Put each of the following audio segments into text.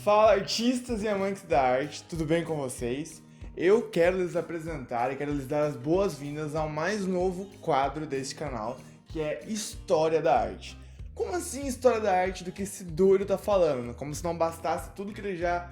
Fala, artistas e amantes da arte, tudo bem com vocês? Eu quero lhes apresentar e quero lhes dar as boas-vindas ao mais novo quadro deste canal, que é História da Arte. Como assim História da Arte do que esse doido tá falando? Como se não bastasse tudo que ele já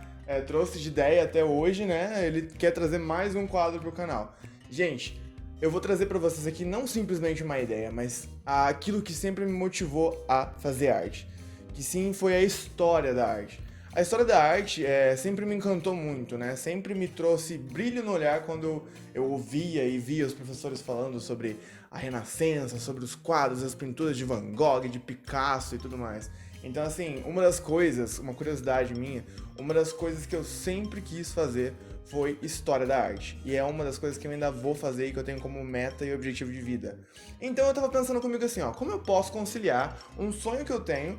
trouxe de ideia até hoje, né? Ele quer trazer mais um quadro pro canal. Gente, eu vou trazer pra vocês aqui não simplesmente uma ideia, mas aquilo que sempre me motivou a fazer arte. Que sim, foi a história da arte. A história da arte sempre me encantou muito, né? Sempre me trouxe brilho no olhar quando eu ouvia e via os professores falando sobre a Renascença, sobre os quadros, as pinturas de Van Gogh, de Picasso e tudo mais. Então, assim, uma das coisas, uma curiosidade minha, uma das coisas que eu sempre quis fazer foi história da arte. E é uma das coisas que eu ainda vou fazer e que eu tenho como meta e objetivo de vida. Então eu tava pensando comigo assim, ó, como eu posso conciliar um sonho que eu tenho,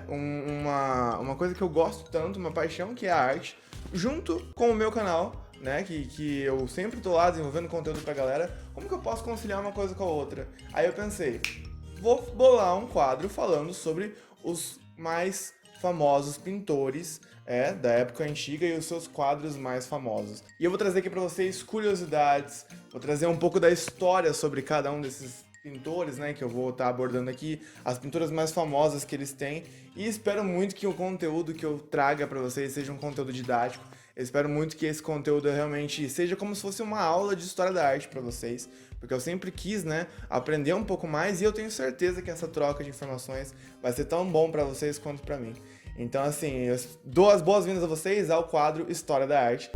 uma coisa que eu gosto tanto, uma paixão que é a arte, junto com o meu canal, né, que eu sempre tô lá desenvolvendo conteúdo pra galera, como que eu posso conciliar uma coisa com a outra? Aí eu pensei, vou bolar um quadro falando sobre os mais famosos pintores da época antiga e os seus quadros mais famosos. E eu vou trazer aqui para vocês curiosidades, vou trazer um pouco da história sobre cada um desses pintores, né, que eu vou estar abordando aqui, as pinturas mais famosas que eles têm, e espero muito que o conteúdo que eu traga para vocês seja um conteúdo didático. Eu espero muito que esse conteúdo realmente seja como se fosse uma aula de história da arte para vocês, porque eu sempre quis, né, aprender um pouco mais e eu tenho certeza que essa troca de informações vai ser tão bom para vocês quanto para mim. Então, assim, eu dou as boas-vindas a vocês ao quadro História da Arte.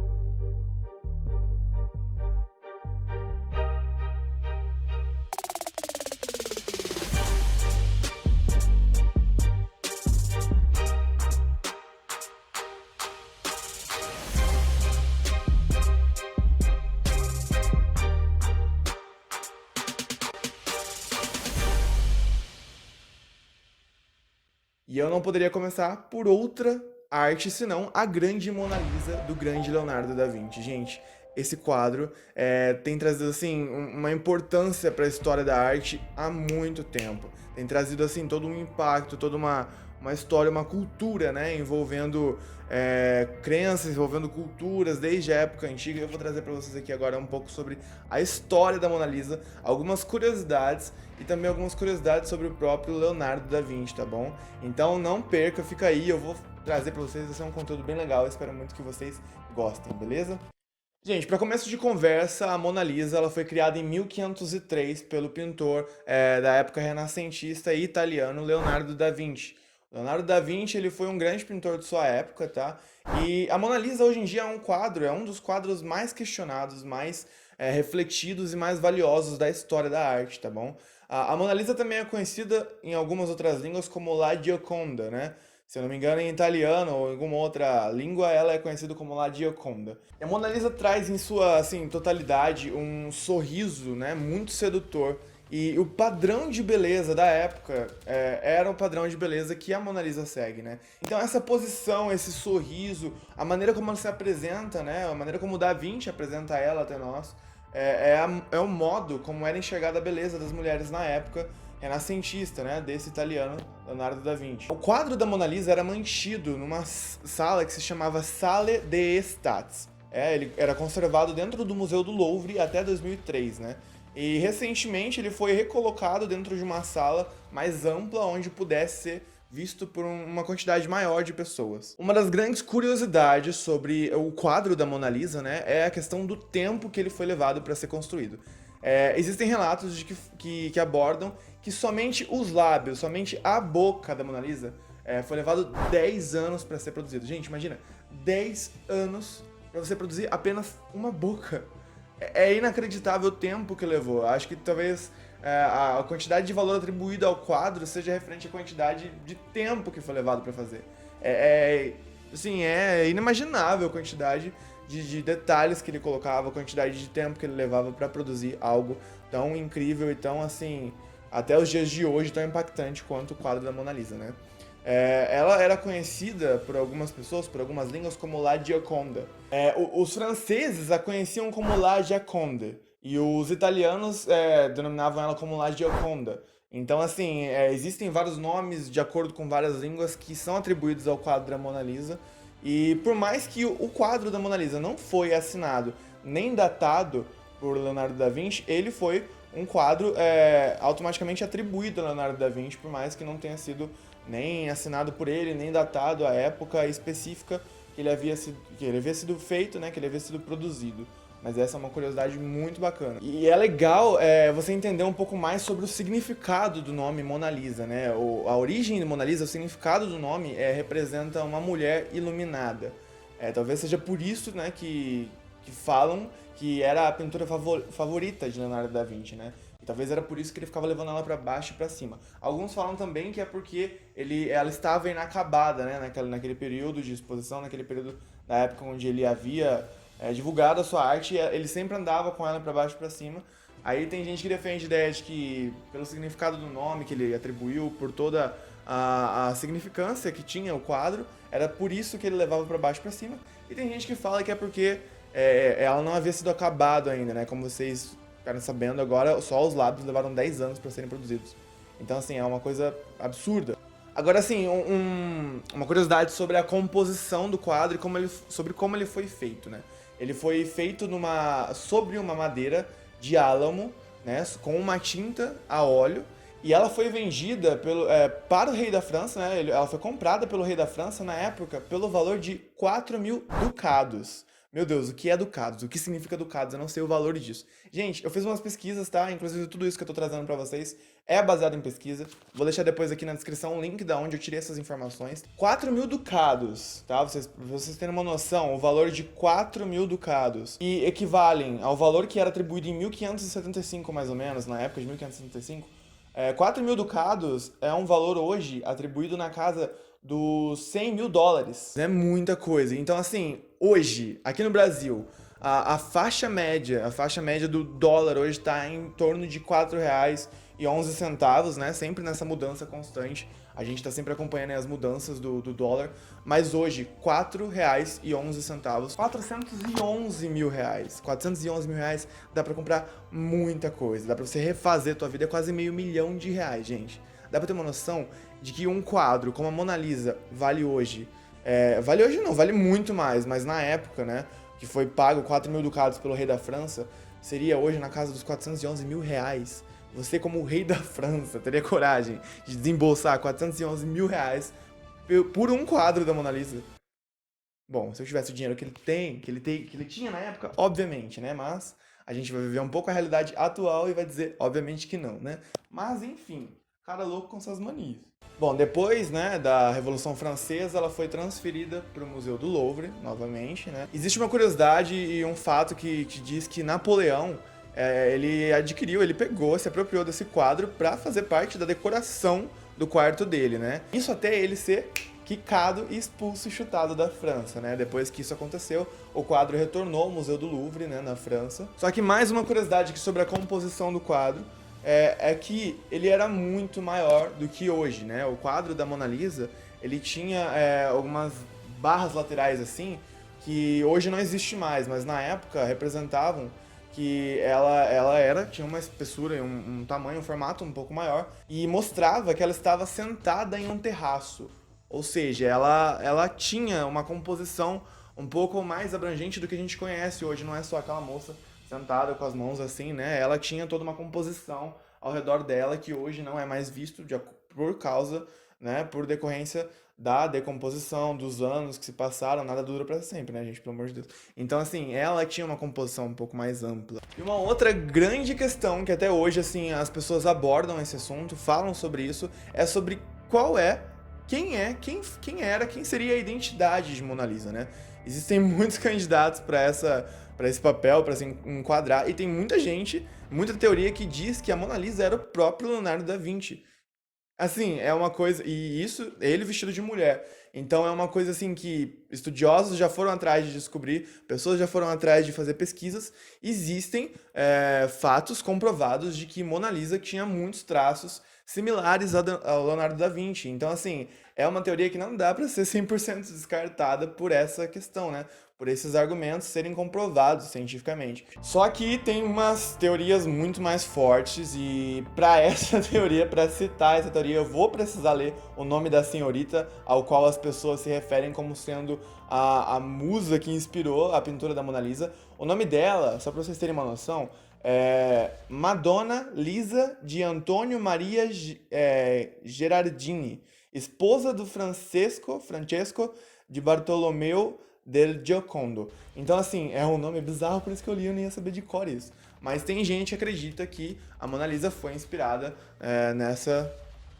E eu não poderia começar por outra arte senão a grande Mona Lisa do grande Leonardo da Vinci. Gente, esse quadro tem trazido assim uma importância para a história da arte há muito tempo. Tem trazido assim todo um impacto, toda uma história, uma cultura, né, envolvendo crenças, envolvendo culturas desde a época antiga. Eu vou trazer para vocês aqui agora um pouco sobre a história da Mona Lisa, algumas curiosidades e também algumas curiosidades sobre o próprio Leonardo da Vinci, tá bom? Então não perca, fica aí, eu vou trazer para vocês, vai ser um conteúdo bem legal, eu espero muito que vocês gostem, beleza? Gente, para começo de conversa, a Mona Lisa ela foi criada em 1503 pelo pintor da época renascentista e italiano Leonardo da Vinci. Leonardo da Vinci ele foi um grande pintor de sua época, tá? E a Mona Lisa hoje em dia é um quadro, é um dos quadros mais questionados, mais refletidos e mais valiosos da história da arte, tá bom? A Mona Lisa também é conhecida em algumas outras línguas como La Gioconda, né? Se eu não me engano, em italiano ou em alguma outra língua, ela é conhecida como La Gioconda. E a Mona Lisa traz em sua, assim, totalidade um sorriso, né, muito sedutor. E o padrão de beleza da época era o padrão de beleza que a Mona Lisa segue, né? Então essa posição, esse sorriso, a maneira como ela se apresenta, né? A maneira como o Da Vinci apresenta ela até nós, é o modo como era enxergada a beleza das mulheres na época renascentista, né, desse italiano Leonardo da Vinci. O quadro da Mona Lisa era mantido numa sala que se chamava Salle des Estats. Ele era conservado dentro do Museu do Louvre até 2003, né? E recentemente ele foi recolocado dentro de uma sala mais ampla onde pudesse ser visto por uma quantidade maior de pessoas. Uma das grandes curiosidades sobre o quadro da Mona Lisa, né, é a questão do tempo que ele foi levado para ser construído. Existem relatos de que abordam que somente os lábios, somente a boca da Mona Lisa foi levado 10 anos para ser produzido. Gente, imagina, 10 anos para você produzir apenas uma boca. É inacreditável o tempo que levou. Acho que talvez a quantidade de valor atribuído ao quadro seja referente à quantidade de tempo que foi levado para fazer. Assim, é inimaginável a quantidade de detalhes que ele colocava, a quantidade de tempo que ele levava para produzir algo tão incrível e tão, assim, até os dias de hoje, tão impactante quanto o quadro da Mona Lisa, né? Ela era conhecida por algumas pessoas, por algumas línguas, como La Gioconda. Os franceses a conheciam como La Gioconda e os italianos denominavam ela como La Gioconda. Então, assim, existem vários nomes de acordo com várias línguas que são atribuídos ao quadro da Mona Lisa E por mais que o quadro da Mona Lisa não foi assinado nem datado por Leonardo da Vinci, ele foi um quadro automaticamente atribuído a Leonardo da Vinci, por mais que não tenha sido nem assinado por ele, nem datado a época específica que ele havia sido feito, né, que ele havia sido produzido. Mas essa é uma curiosidade muito bacana. E é legal você entender um pouco mais sobre o significado do nome Mona Lisa, né? A origem de Mona Lisa, o significado do nome representa uma mulher iluminada. Talvez seja por isso, né, que falam que era a pintura favorita de Leonardo da Vinci, né? E talvez era por isso que ele ficava levando ela para baixo e para cima. Alguns falam também que é porque ela estava inacabada, né? Naquele período de exposição, naquele período da época onde ele havia divulgado a sua arte, e ele sempre andava com ela para baixo e para cima. Aí tem gente que defende a ideia de que, pelo significado do nome que ele atribuiu, por toda a significância que tinha o quadro, era por isso que ele levava para baixo e para cima. E tem gente que fala que é porque ela não havia sido acabado ainda, né? Como vocês ficaram sabendo agora, só os lábios levaram 10 anos para serem produzidos. Então, assim, é uma coisa absurda. Agora, assim, uma curiosidade sobre a composição do quadro e sobre como ele foi feito, né? Ele foi feito sobre uma madeira de álamo, né? Com uma tinta a óleo. E ela foi vendida para o rei da França, né? Ela foi comprada pelo rei da França na época pelo valor de 4.000 ducados. Meu Deus, o que é ducados? O que significa ducados? Eu não sei o valor disso. Gente, eu fiz umas pesquisas, tá? Inclusive tudo isso que eu tô trazendo pra vocês é baseado em pesquisa. Vou deixar depois aqui na descrição o link da onde eu tirei essas informações. 4.000 ducados, tá? Vocês terem uma noção, o valor de 4.000 ducados. E equivalem ao valor que era atribuído em 1575, mais ou menos, na época de 1575. 4.000 ducados é um valor hoje atribuído na casa dos 100 mil dólares. É muita coisa. Então, assim, hoje, aqui no Brasil, a faixa média do dólar hoje está em torno de R$ 4,11, né? Sempre nessa mudança constante. A gente está sempre acompanhando as mudanças do dólar. Mas hoje, R$ 4,11. 411 mil reais. 411 mil reais dá para comprar muita coisa. Dá para você refazer a tua vida. É quase R$ 500 mil, gente. Dá pra ter uma noção de que um quadro como a Mona Lisa vale hoje. Vale hoje não, vale muito mais, mas na época, né, que foi pago 4.000 ducados pelo rei da França, seria hoje na casa dos 411 mil reais. Você, como o rei da França, teria coragem de desembolsar 411 mil reais por um quadro da Mona Lisa? Bom, se eu tivesse o dinheiro que ele tinha na época, obviamente, né? Mas a gente vai viver um pouco a realidade atual e vai dizer, obviamente, que não, né? Mas, enfim, cara louco com suas manias. Bom, depois, né, da Revolução Francesa, ela foi transferida para o Museu do Louvre, novamente, né? Existe uma curiosidade e um fato que diz que Napoleão, ele pegou, se apropriou desse quadro para fazer parte da decoração do quarto dele, né? Isso até ele ser quicado e expulso e chutado da França, né? Depois que isso aconteceu, o quadro retornou ao Museu do Louvre, né, na França. Só que mais uma curiosidade aqui sobre a composição do quadro é que ele era muito maior do que hoje, né? O quadro da Mona Lisa, ele tinha algumas barras laterais assim, que hoje não existe mais, mas na época representavam que tinha uma espessura, um tamanho, um formato um pouco maior, e mostrava que ela estava sentada em um terraço. Ou seja, ela tinha uma composição um pouco mais abrangente do que a gente conhece hoje, não é só aquela moça sentada com as mãos assim, né? Ela tinha toda uma composição ao redor dela que hoje não é mais visto por causa, né, por decorrência da decomposição, dos anos que se passaram, nada dura pra sempre, né, gente, pelo amor de Deus. Então, assim, ela tinha uma composição um pouco mais ampla. E uma outra grande questão que até hoje, assim, as pessoas abordam esse assunto, falam sobre isso, é sobre quem seria a identidade de Mona Lisa, né? Existem muitos candidatos para esse papel, para se enquadrar, e tem muita gente, muita teoria que diz que a Mona Lisa era o próprio Leonardo da Vinci. Assim, é uma coisa. E isso, ele vestido de mulher. Então é uma coisa assim que estudiosos já foram atrás de descobrir, pessoas já foram atrás de fazer pesquisas. Existem fatos comprovados de que Mona Lisa tinha muitos traços similares ao Leonardo da Vinci. Então, assim, é uma teoria que não dá para ser 100% descartada por essa questão, né? Por esses argumentos serem comprovados cientificamente. Só que tem umas teorias muito mais fortes e para essa teoria, para citar essa teoria, eu vou precisar ler o nome da senhorita ao qual as pessoas se referem como sendo a musa que inspirou a pintura da Mona Lisa. O nome dela, só para vocês terem uma noção, é Madonna Lisa de Antônio Maria Gerardini, esposa do Francesco de Bartolomeu del Giocondo. Então, assim, é um nome bizarro, por isso que eu li, eu nem ia saber de cor isso. Mas tem gente que acredita que a Mona Lisa foi inspirada nessa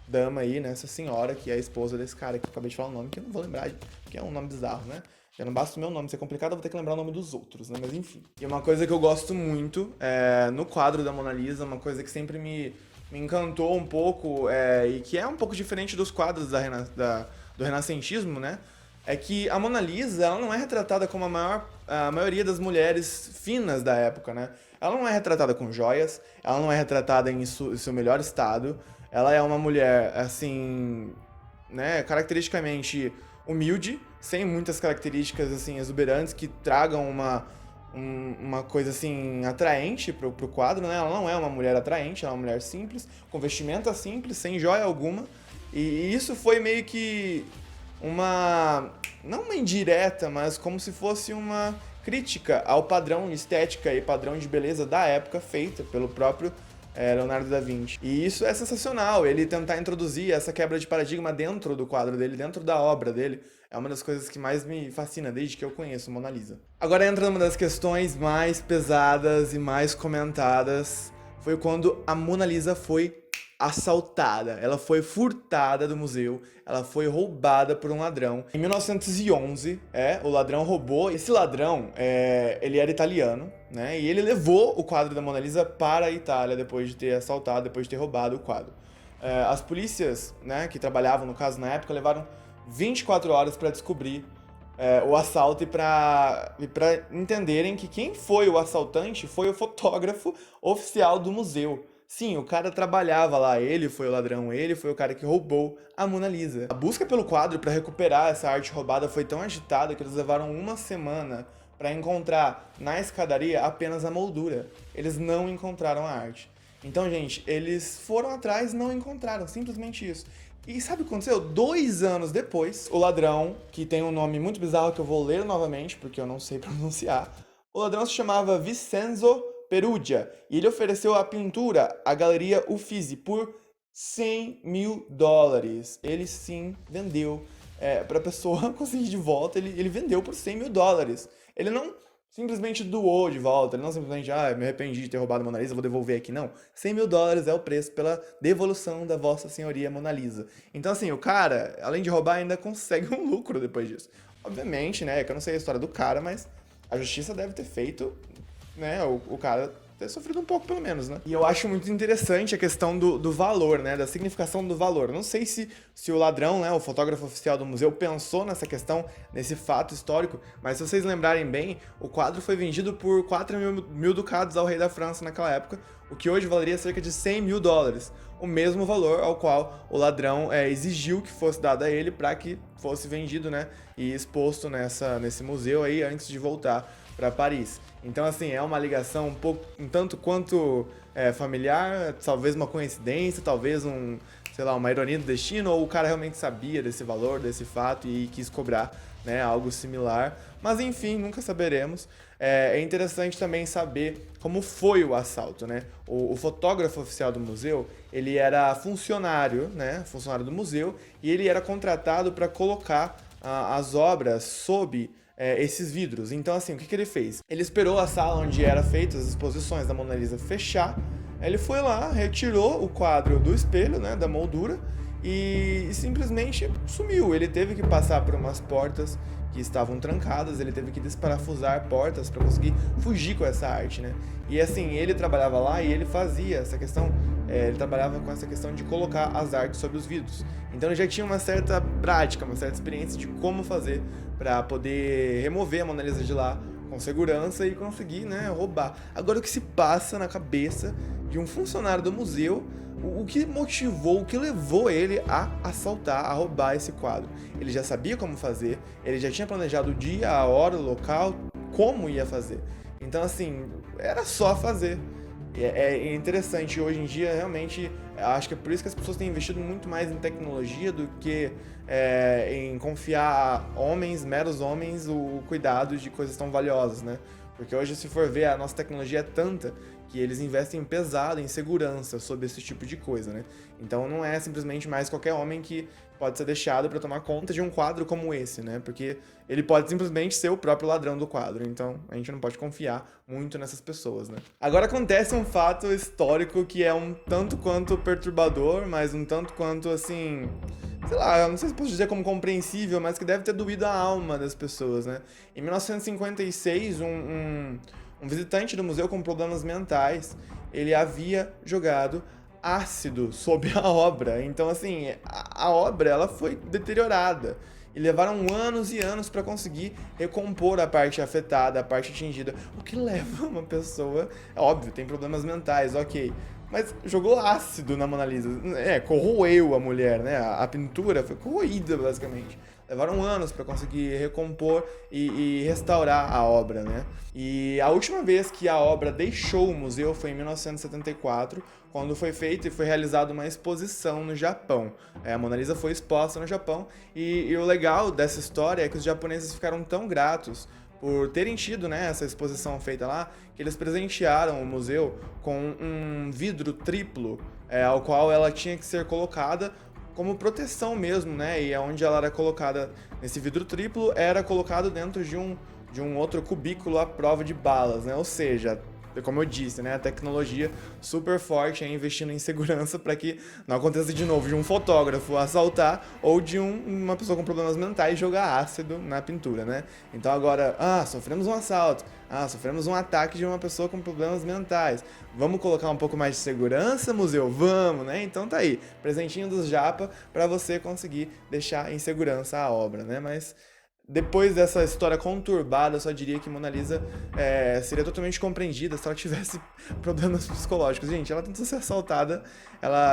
dama aí, nessa senhora, que é a esposa desse cara que eu acabei de falar o nome, que eu não vou lembrar, que é um nome bizarro, né? Já não basta o meu nome ser complicado, eu vou ter que lembrar o nome dos outros, né? Mas enfim. E uma coisa que eu gosto muito no quadro da Mona Lisa, uma coisa que sempre me encantou um pouco, e que é um pouco diferente dos quadros do renascentismo, né? É que a Mona Lisa, ela não é retratada como a maioria das mulheres finas da época, né? Ela não é retratada com joias, ela não é retratada em seu melhor estado, ela é uma mulher, assim, né, caracteristicamente humilde, sem muitas características, assim, exuberantes que tragam uma coisa, assim, atraente pro quadro, né? Ela não é uma mulher atraente, ela é uma mulher simples, com vestimenta simples, sem joia alguma, e isso foi meio que não uma indireta, mas como se fosse uma crítica ao padrão de estética e padrão de beleza da época feita pelo próprio Leonardo da Vinci. E isso é sensacional, ele tentar introduzir essa quebra de paradigma dentro do quadro dele, dentro da obra dele, é uma das coisas que mais me fascina desde que eu conheço Mona Lisa. Agora entra numa das questões mais pesadas e mais comentadas, foi quando a Mona Lisa foi assaltada, ela foi furtada do museu, ela foi roubada por um ladrão. Em 1911, o ladrão roubou, esse ladrão, ele era italiano, né, e ele levou o quadro da Mona Lisa para a Itália depois de ter assaltado, depois de ter roubado o quadro. As polícias, né, que trabalhavam no caso na época, levaram 24 horas para descobrir o assalto e para entenderem que quem foi o assaltante foi o fotógrafo oficial do museu. Sim, o cara trabalhava lá, ele foi o ladrão, ele foi o cara que roubou a Mona Lisa. A busca pelo quadro para recuperar essa arte roubada foi tão agitada que eles levaram uma semana para encontrar na escadaria apenas a moldura. Eles não encontraram a arte. Então, gente, eles foram atrás e não encontraram, simplesmente isso. E sabe o que aconteceu? 2 anos depois, o ladrão, que tem um nome muito bizarro que eu vou ler novamente, porque eu não sei pronunciar, o ladrão se chamava Vincenzo Perugia, e ele ofereceu a pintura à Galeria Uffizi por $100.000. Ele sim vendeu para a pessoa conseguir de volta, ele vendeu por $100.000. Ele não simplesmente doou de volta, ele não simplesmente, me arrependi de ter roubado a Mona Lisa, vou devolver aqui, não. $100.000 é o preço pela devolução da Vossa Senhoria Mona Lisa. Então, assim, o cara, além de roubar, ainda consegue um lucro depois disso. Obviamente, né, que eu não sei a história do cara, mas a justiça deve ter feito, né, o cara ter sofrido um pouco, pelo menos, né? E eu acho muito interessante a questão do valor, né, da significação do valor. Não sei se o ladrão, né, o fotógrafo oficial do museu, pensou nessa questão, nesse fato histórico, mas se vocês lembrarem bem, o quadro foi vendido por 4 mil ducados ao rei da França naquela época, o que hoje valeria cerca de $100.000. O mesmo valor ao qual o ladrão exigiu que fosse dado a ele para que fosse vendido, né, e exposto nesse museu aí antes de voltar para Paris. Então, assim, é uma ligação um tanto quanto familiar, talvez uma coincidência, talvez uma ironia do destino, ou o cara realmente sabia desse valor, desse fato e quis cobrar, né, algo similar. Mas, enfim, nunca saberemos. É interessante também saber como foi o assalto, né? O fotógrafo oficial do museu, ele era funcionário, né, funcionário do museu, e ele era contratado para colocar as obras sob esses vidros. Então, assim, o que ele fez? Ele esperou a sala onde eram feitas as exposições da Mona Lisa fechar, ele foi lá, retirou o quadro do espelho, né, da moldura, e simplesmente sumiu. Ele teve que passar por umas portas que estavam trancadas, ele teve que desparafusar portas para conseguir fugir com essa arte, né? E assim, ele trabalhava lá e ele fazia essa questão, ele trabalhava com essa questão de colocar as artes sobre os vidros. Então ele já tinha uma certa prática, uma certa experiência de como fazer para poder remover a Mona Lisa de lá com segurança e conseguir, né, roubar. Agora, o que se passa na cabeça de um funcionário do museu, o que motivou, o que levou ele a assaltar, a roubar esse quadro? Ele já sabia como fazer, ele já tinha planejado o dia, a hora, o local, como ia fazer. Então, assim, era só fazer. É interessante, hoje em dia, realmente, acho que é por isso que as pessoas têm investido muito mais em tecnologia do que em confiar a homens, meros homens, o cuidado de coisas tão valiosas, né? Porque hoje, se for ver, a nossa tecnologia é tanta que eles investem pesado em segurança sobre esse tipo de coisa, né? Então não é simplesmente mais qualquer homem que pode ser deixado para tomar conta de um quadro como esse, né? Porque ele pode simplesmente ser o próprio ladrão do quadro. Então a gente não pode confiar muito nessas pessoas, né? Agora acontece um fato histórico que é um tanto quanto perturbador, mas um tanto quanto assim, sei lá, eu não sei se posso dizer como compreensível, mas que deve ter doído a alma das pessoas, né? Em 1956, um visitante do museu com problemas mentais, ele havia jogado ácido sobre a obra. Então, assim, a obra ela foi deteriorada. E levaram anos e anos para conseguir recompor a parte afetada, a parte atingida. O que leva uma pessoa... É óbvio, tem problemas mentais, ok. Mas jogou ácido na Mona Lisa. Corroeu a mulher, né? A pintura foi corroída, basicamente. Levaram anos para conseguir recompor e restaurar a obra, né? E a última vez que a obra deixou o museu foi em 1974, quando foi feita e foi realizada uma exposição no Japão. A Mona Lisa foi exposta no Japão e o legal dessa história é que os japoneses ficaram tão gratos por terem tido, né, essa exposição feita lá, que eles presentearam o museu com um vidro triplo, ao qual ela tinha que ser colocada como proteção mesmo, né? E onde ela era colocada nesse vidro triplo, era colocado dentro de um outro cubículo à prova de balas, né? Ou seja, como eu disse, né, a tecnologia super forte é investindo em segurança para que não aconteça de novo de um fotógrafo assaltar ou de uma pessoa com problemas mentais jogar ácido na pintura, né? Então agora, sofremos um assalto, sofremos um ataque de uma pessoa com problemas mentais. Vamos colocar um pouco mais de segurança, museu? Vamos, né? Então tá aí, presentinho dos japa para você conseguir deixar em segurança a obra, né? Mas depois dessa história conturbada, eu só diria que Mona Lisa seria totalmente compreendida se ela tivesse problemas psicológicos. Gente, ela tentou ser assaltada,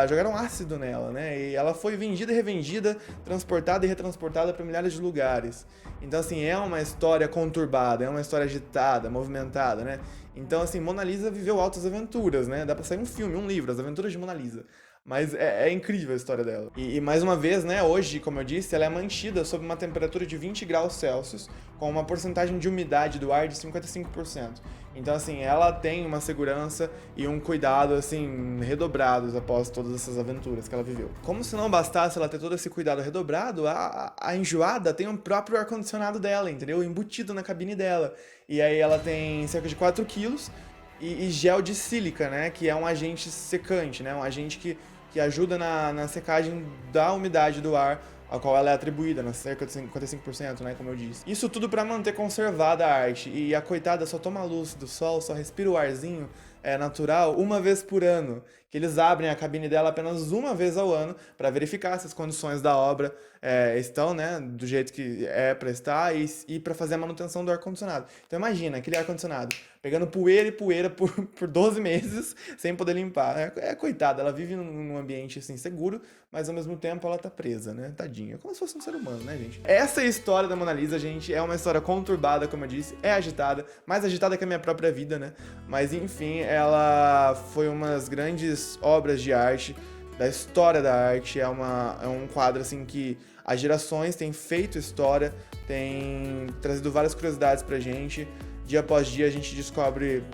jogaram ácido nela, né? E ela foi vendida e revendida, transportada e retransportada para milhares de lugares. Então, assim, é uma história conturbada, é uma história agitada, movimentada, né? Então, assim, Mona Lisa viveu altas aventuras, né? Dá pra sair um filme, um livro, As Aventuras de Mona Lisa. Mas é incrível a história dela. E mais uma vez, né, hoje, como eu disse, ela é mantida sob uma temperatura de 20 graus Celsius, com uma porcentagem de umidade do ar de 55%. Então, assim, ela tem uma segurança e um cuidado, assim, redobrados após todas essas aventuras que ela viveu. Como se não bastasse ela ter todo esse cuidado redobrado, a enjoada tem o próprio ar-condicionado dela, entendeu? Embutido na cabine dela. E aí ela tem cerca de 4 quilos e gel de sílica, né, que é um agente secante, né, um agente que ajuda na secagem da umidade do ar, ao qual ela é atribuída, cerca de 55%, né, como eu disse. Isso tudo para manter conservada a arte, e a coitada só toma a luz do sol, só respira o arzinho natural uma vez por ano, que eles abrem a cabine dela apenas uma vez ao ano para verificar se as condições da obra estão, né, do jeito que é para estar e para fazer a manutenção do ar-condicionado. Então imagina, aquele ar-condicionado pegando poeira e poeira por 12 meses sem poder limpar. Coitada, ela vive num ambiente assim seguro, mas ao mesmo tempo ela tá presa, né? Tadinha. Como se fosse um ser humano, né, gente? Essa é a história da Mona Lisa, gente. É uma história conturbada, como eu disse, é agitada, mais agitada que a minha própria vida, né? Mas enfim, ela foi uma das grandes obras de arte da história da arte. É um quadro assim que as gerações têm feito história, têm trazido várias curiosidades pra gente. Dia após dia a gente descobre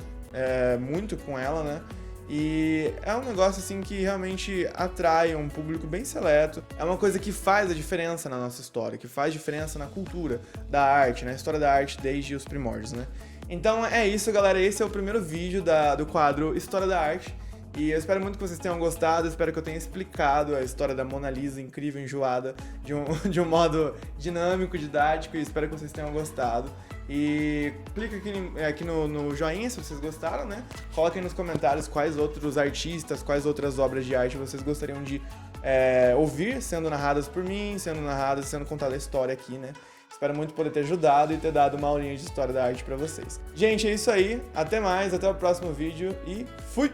muito com ela, né? E é um negócio assim que realmente atrai um público bem seleto. É uma coisa que faz a diferença na nossa história, que faz diferença na cultura da arte, na história da arte desde os primórdios, né? Então é isso, galera. Esse é o primeiro vídeo do quadro História da Arte. E eu espero muito que vocês tenham gostado, espero que eu tenha explicado a história da Mona Lisa, incrível, enjoada, de um modo dinâmico, didático, e espero que vocês tenham gostado. E clica aqui no joinha se vocês gostaram, né? Coloquem nos comentários quais outros artistas, quais outras obras de arte vocês gostariam de ouvir sendo narradas por mim, sendo contada a história aqui, né? Espero muito poder ter ajudado e ter dado uma aulinha de história da arte pra vocês. Gente, é isso aí. Até mais, até o próximo vídeo e fui!